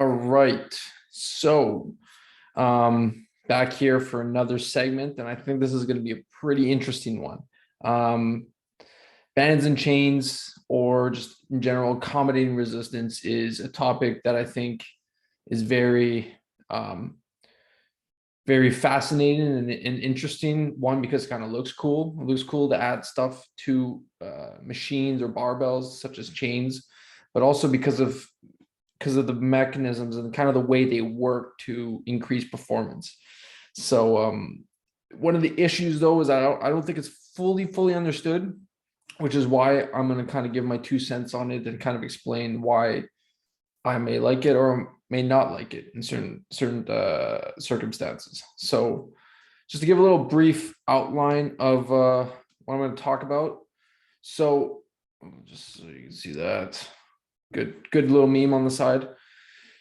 All right. So, back here for another segment, and I think this is going to be a pretty interesting one. Um, Bands and chains, or just in general, accommodating resistance, is a topic that I think is um, very fascinating and interesting. One, because it kind of looks cool. It looks cool to add stuff to machines or barbells, such as chains, but also because of the mechanisms and kind of the way they work to increase performance. So one of the issues though is I don't think it's fully understood, which is why I'm going to kind of give my 2 cents on it and kind of explain why I may like it or may not like it in certain circumstances. So just to give a little brief outline of what I'm going to talk about. So just so you can see that. Good little meme on the side.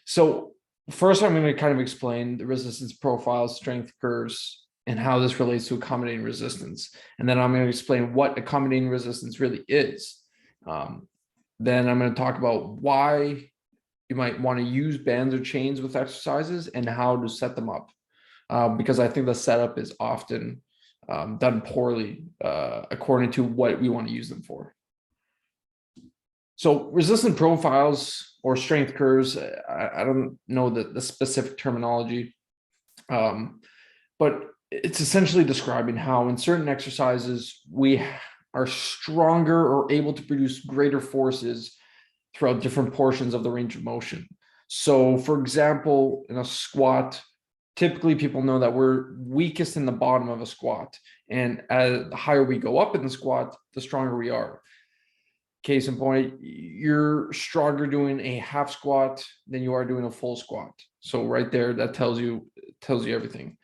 So first, I'm going to kind of explain the resistance profiles, strength curves, and how this relates to accommodating resistance. And then I'm going to explain what accommodating resistance really is. Then I'm going to talk about why you might want to use bands or chains with exercises and how to set them up. Because I think the setup is often done poorly according to what we want to use them for. So resistance profiles or strength curves, I don't know the specific terminology, but it's essentially describing how in certain exercises we are stronger or able to produce greater forces throughout different portions of the range of motion. So for example, in a squat, typically people know that we're weakest in the bottom of a squat. And as the higher we go up in the squat, the stronger we are. Case in point, you're stronger doing a half squat than you are doing a full squat. So right there, that tells you everything.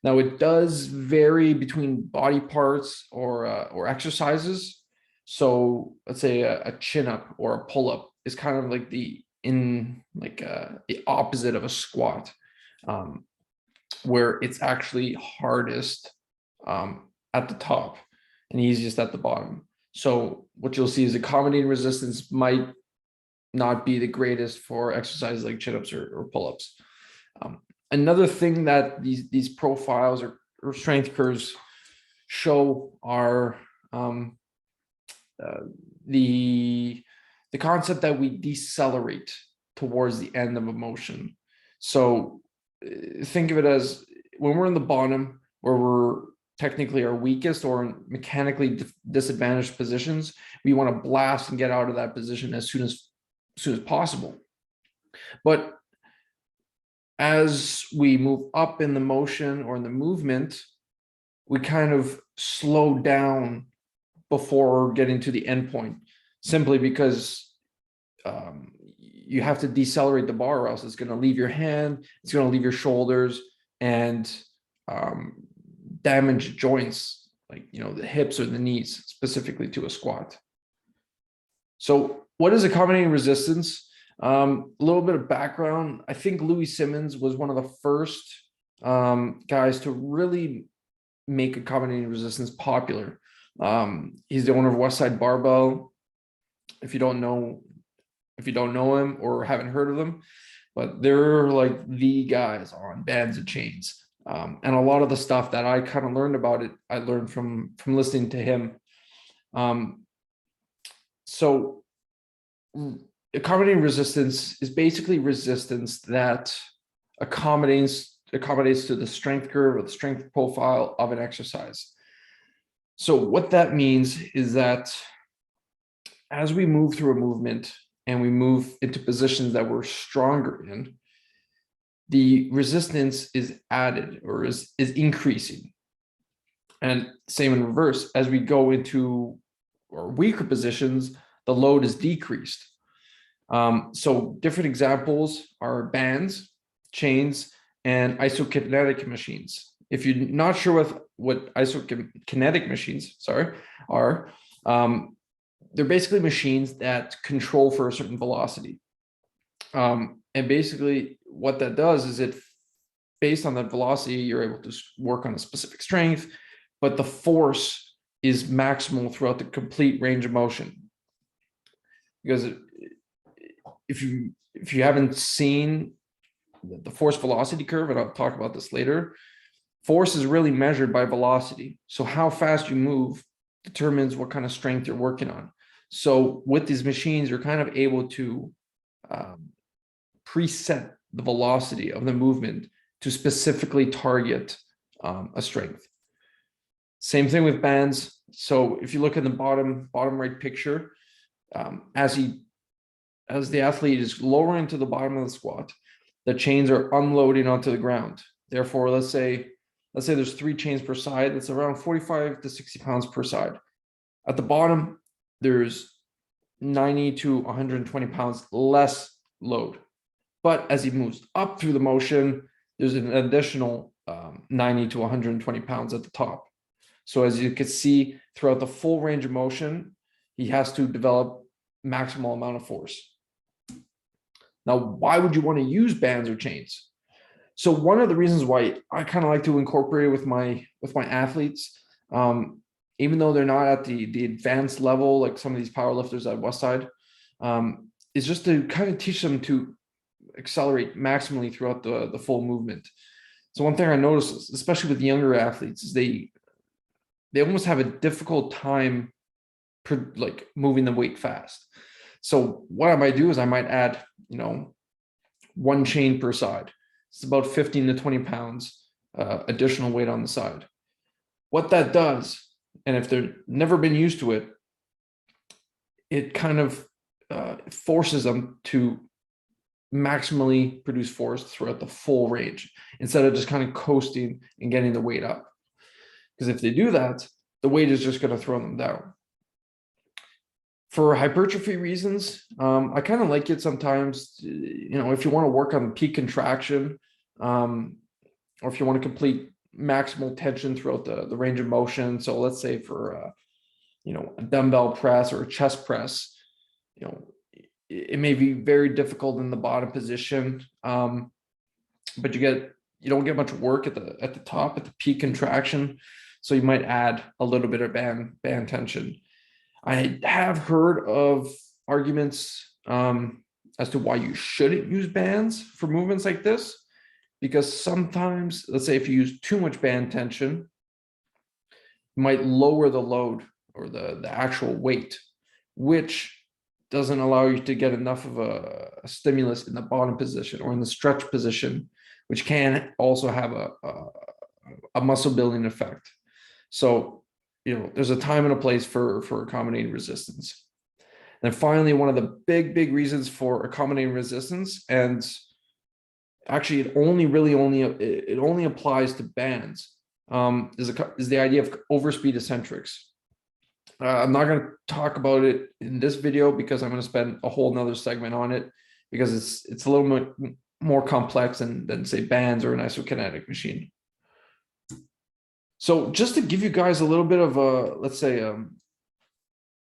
Now it does vary between body parts or exercises. So let's say a chin up or a pull up is kind of like the opposite of a squat, where it's actually hardest at the top and easiest at the bottom. So what you'll see is accommodating resistance might not be the greatest for exercises like chin-ups or pull-ups. Another thing that these profiles or strength curves show are the concept that we decelerate towards the end of a motion. So think of it as when we're in the bottom, where we're technically our weakest or in mechanically disadvantaged positions, we want to blast and get out of that position as soon as possible. But as we move up in the motion or in the movement, we kind of slow down before getting to the end point, simply because you have to decelerate the bar, or else it's going to leave your hand, it's going to leave your shoulders, and damage joints like the hips or the knees, specifically to a squat. So what is accommodating resistance? A little bit of background. I think Louie Simmons was one of the first guys to really make accommodating resistance popular. He's the owner of Westside Barbell. If you don't know him or haven't heard of them, but they're like the guys on bands and chains. And a lot of the stuff that I kind of learned about it, I learned from listening to him. So accommodating resistance is basically resistance that accommodates to the strength curve or the strength profile of an exercise. So what that means is that as we move through a movement and we move into positions that we're stronger in, the resistance is added or is increasing. And same in reverse, as we go into or weaker positions, the load is decreased. So different examples are bands, chains, and isokinetic machines. If you're not sure what isokinetic machines, are, they're basically machines that control for a certain velocity. And basically what that does is based on that velocity, you're able to work on a specific strength, but the force is maximal throughout the complete range of motion. Because if you haven't seen the force velocity curve, and I'll talk about this later. Force is really measured by velocity. So how fast you move determines what kind of strength you're working on. So with these machines, you're kind of able to preset the velocity of the movement to specifically target a strength. Same thing with bands. So if you look at the bottom right picture, as the athlete is lowering to the bottom of the squat, the chains are unloading onto the ground. Therefore, let's say there's 3 chains per side. That's around 45 to 60 pounds per side. At the bottom, there's 90 to 120 pounds less load. But as he moves up through the motion, there's an additional 90 to 120 pounds at the top. So as you can see, throughout the full range of motion, he has to develop maximal amount of force. Now, why would you want to use bands or chains? So one of the reasons why I kind of like to incorporate it with my athletes, even though they're not at the advanced level like some of these powerlifters at Westside, is just to kind of teach them to accelerate maximally throughout the full movement. So one thing I noticed, especially with younger athletes, is they almost have a difficult time like moving the weight fast. So what I might do is I might add, 1 chain per side. It's about 15 to 20 pounds additional weight on the side. What that does, and if they've never been used to it, it kind of forces them to maximally produce force throughout the full range instead of just kind of coasting and getting the weight up. Because if they do that, the weight is just going to throw them down. For hypertrophy reasons, I kind of like it sometimes, if you want to work on peak contraction, or if you want to complete maximal tension throughout the range of motion. So let's say for, a dumbbell press or a chest press, it may be very difficult in the bottom position, but you don't get much work at the top, at the peak contraction. So you might add a little bit of band tension. I have heard of arguments as to why you shouldn't use bands for movements like this, because sometimes, let's say if you use too much band tension, you might lower the load or the actual weight, which doesn't allow you to get enough of a stimulus in the bottom position or in the stretch position, which can also have a muscle building effect. So, there's a time and a place for accommodating resistance. And finally, one of the big reasons for accommodating resistance, and actually it only applies to bands, is the idea of overspeed eccentrics. I'm not going to talk about it in this video because I'm going to spend a whole nother segment on it, because it's a little bit more complex than say bands or an isokinetic machine. So just to give you guys a little bit of a, let's say, a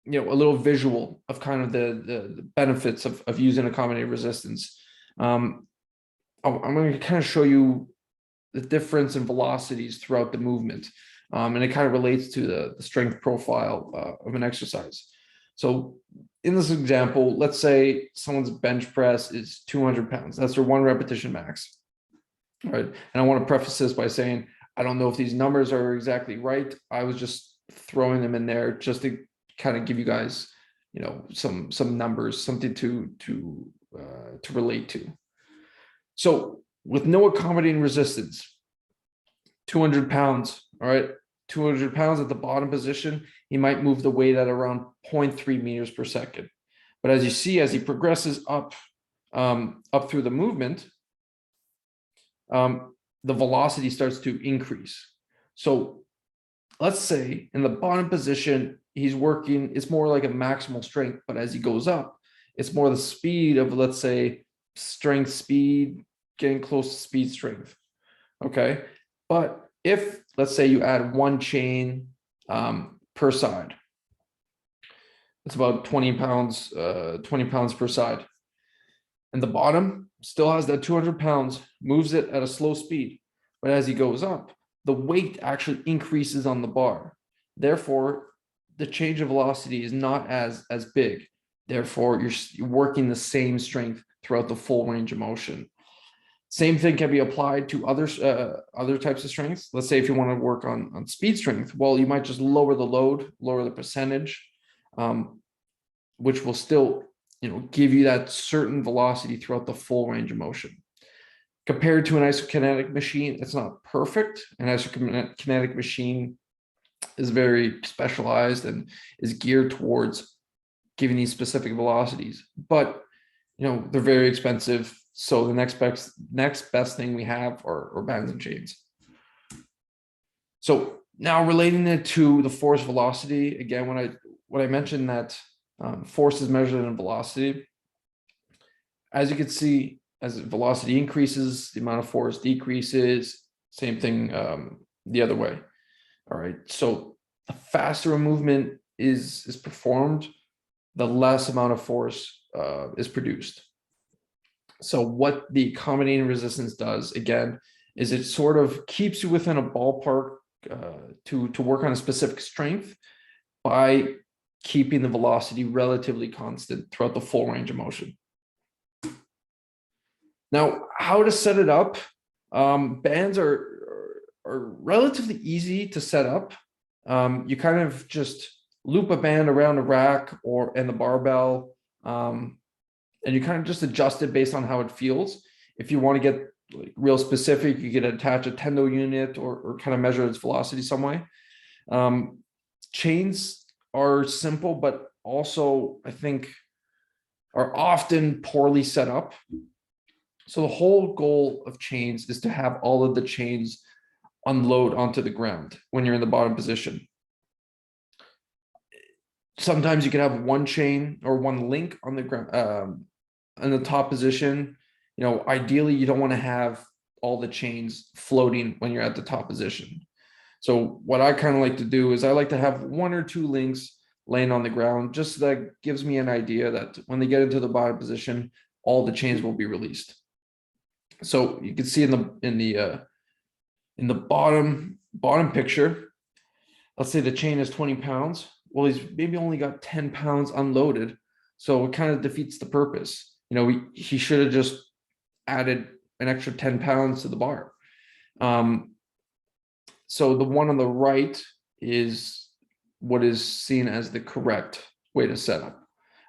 little visual of kind of the benefits of using accommodated resistance. I'm going to kind of show you the difference in velocities throughout the movement. And it kind of relates to the strength profile of an exercise. So in this example, let's say someone's bench press is 200 pounds. That's their 1 repetition max. All right. And I want to preface this by saying, I don't know if these numbers are exactly right. I was just throwing them in there just to kind of give you guys, some numbers, something to relate to. So with no accommodating resistance, 200 pounds, all right, 200 pounds at the bottom position, he might move the weight at around 0.3 meters per second. But as you see, as he progresses up through the movement, the velocity starts to increase. So let's say in the bottom position, he's working, it's more like a maximal strength, but as he goes up, it's more the speed of, let's say, strength, speed, getting close to speed strength. Okay. But if, let's say, you add 1 chain per side, it's about 20 pounds per side. And the bottom still has that 200 pounds, moves it at a slow speed. But as he goes up, the weight actually increases on the bar. Therefore, the change of velocity is not as big. Therefore, you're working the same strength throughout the full range of motion. Same thing can be applied to other types of strengths. Let's say if you want to work on speed strength, well, you might just lower the load, lower the percentage, which will still, give you that certain velocity throughout the full range of motion. Compared to an isokinetic machine, it's not perfect. An isokinetic machine is very specialized and is geared towards giving these specific velocities, but they're very expensive. So the next best thing we have are bands and chains. So now relating it to the force velocity, again, when I mentioned that force is measured in velocity, as you can see, as velocity increases, the amount of force decreases. Same thing the other way. All right. So the faster a movement is performed, the less amount of force is produced. So what the accommodating resistance does, again, is it sort of keeps you within a ballpark to work on a specific strength by keeping the velocity relatively constant throughout the full range of motion. Now, how to set it up? Bands are relatively easy to set up. You kind of just loop a band around a rack and the barbell, and you kind of just adjust it based on how it feels. If you want to get real specific, you could attach a tendo unit or kind of measure its velocity some way. Chains are simple, but also I think are often poorly set up. So the whole goal of chains is to have all of the chains unload onto the ground when you're in the bottom position. Sometimes you can have one chain or one link on the ground, in the top position. Ideally you don't want to have all the chains floating when you're at the top position. So what I kind of like to do is I like to have one or two links laying on the ground, just so that gives me an idea that when they get into the bottom position, all the chains will be released. So you can see in the bottom picture, let's say the chain is 20 pounds. Well, he's maybe only got 10 pounds unloaded. So it kind of defeats the purpose. He should have just added an extra 10 pounds to the bar. So the one on the right is what is seen as the correct way to set up.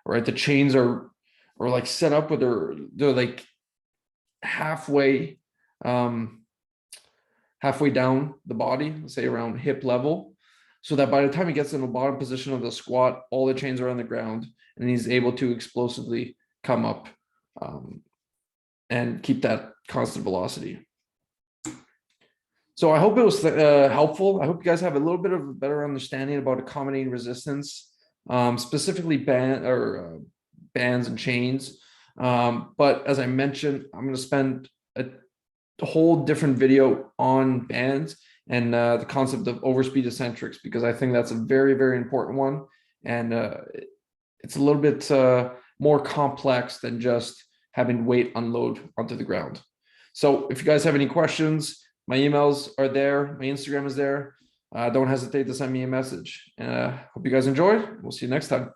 All right, the chains are like set up with they're like halfway down the body, let's say around hip level, so that by the time he gets in the bottom position of the squat, all the chains are on the ground and he's able to explosively come up and keep that constant velocity. So I hope it was helpful. I hope you guys have a little bit of a better understanding about accommodating resistance, specifically bands and chains. But as I mentioned, I'm going to spend a whole different video on bands and the concept of overspeed eccentrics, because I think that's a very, very important one. And it's a little bit more complex than just having weight unload onto the ground. So if you guys have any questions, my emails are there. My Instagram is there. Don't hesitate to send me a message. Hope you guys enjoyed. We'll see you next time.